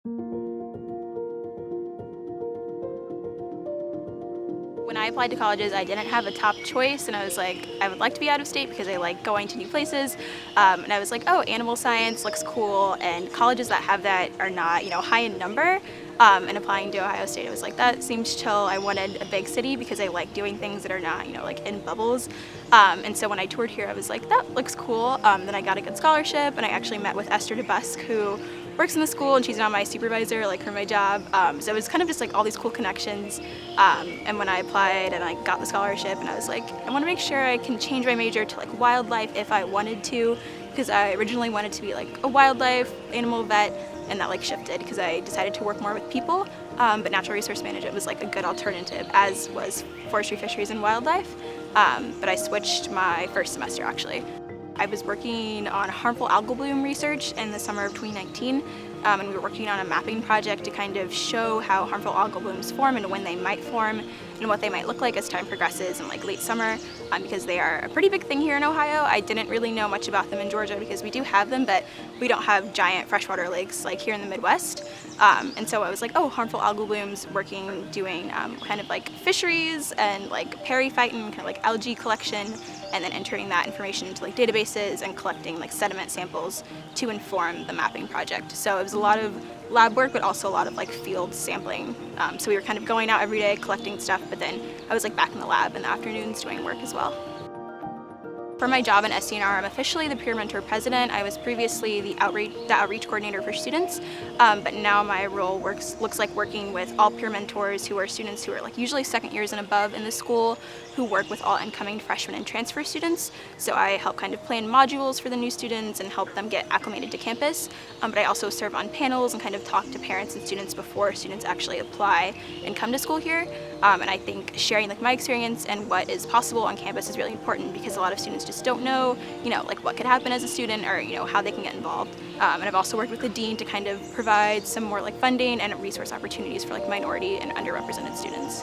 When I applied to colleges, I didn't have a top choice, and I was like, I would like to be out of state because I like going to new places. And I was like, oh, animal science looks cool, and colleges that have that are not, high in number. And applying to Ohio State, I was like, that seems chill. I wanted a big city because I like doing things that are not, like in bubbles. And so when I toured here, I was like, that looks cool. Then I got a good scholarship, and I actually met with Esther DeBusk, who works in the school, and she's now my supervisor, like for my job. So it was kind of just like all these cool connections. And when I applied and I got the scholarship, and I was like, I want to make sure I can change my major to like wildlife if I wanted to, because I originally wanted to be like a wildlife animal vet, and that like shifted because I decided to work more with people. But natural resource management was like a good alternative, as was forestry, fisheries, and wildlife. But I switched my first semester actually. I was working on harmful algal bloom research in the summer of 2019, and we were working on a mapping project to kind of show how harmful algal blooms form and when they might form and what they might look like as time progresses in like late summer, because they are a pretty big thing here in Ohio. I didn't really know much about them in Georgia because we do have them, but we don't have giant freshwater lakes like here in the Midwest. And so I was like, oh, harmful algal blooms, doing kind of like fisheries and like periphyton, kind of like algae collection, and then entering that information into like databases and collecting like sediment samples to inform the mapping project. So it was a lot of lab work, but also a lot of like field sampling. So we were kind of going out every day collecting stuff, but then I was like back in the lab in the afternoons doing work as well. For my job in SENR, I'm officially the peer mentor president. I was previously the outreach coordinator for students, but now my role looks like working with all peer mentors who are students who are like usually second years and above in the school, who work with all incoming freshmen and transfer students. So I help kind of plan modules for the new students and help them get acclimated to campus. But I also serve on panels and kind of talk to parents and students before students actually apply and come to school here. And I think sharing like my experience and what is possible on campus is really important, because a lot of students just don't know, like what could happen as a student, or how they can get involved. And I've also worked with the dean to kind of provide some more like funding and resource opportunities for like minority and underrepresented students.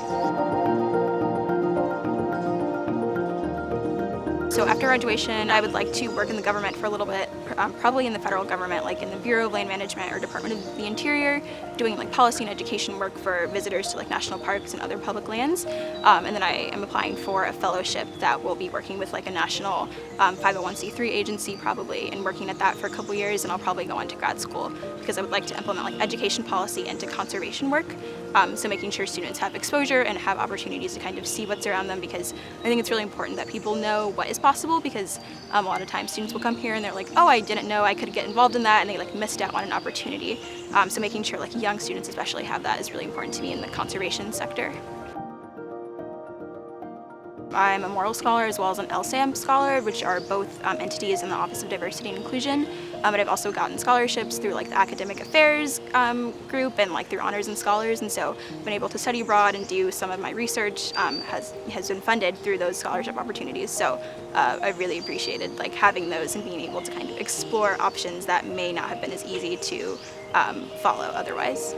So after graduation, I would like to work in the government for a little bit, probably in the federal government, like in the Bureau of Land Management or Department of the Interior, doing like policy and education work for visitors to like national parks and other public lands. And then I am applying for a fellowship that will be working with like a national 501c3 agency probably, and working at that for a couple years, and I'll probably go on to grad school because I would like to implement like education policy into conservation work. So making sure students have exposure and have opportunities to kind of see what's around them, because I think it's really important that people know what is possible, because a lot of times students will come here and they're like, oh, I didn't know I could get involved in that, and they like missed out on an opportunity. So making sure like young students especially have that is really important to me in the conservation sector. I'm a Morrill Scholar as well as an LSAM Scholar, which are both entities in the Office of Diversity and Inclusion. But I've also gotten scholarships through like the Academic Affairs group and like through Honors and Scholars, and so I've been able to study abroad and do some of my research has been funded through those scholarship opportunities. So I really appreciated like having those and being able to kind of explore options that may not have been as easy to follow otherwise.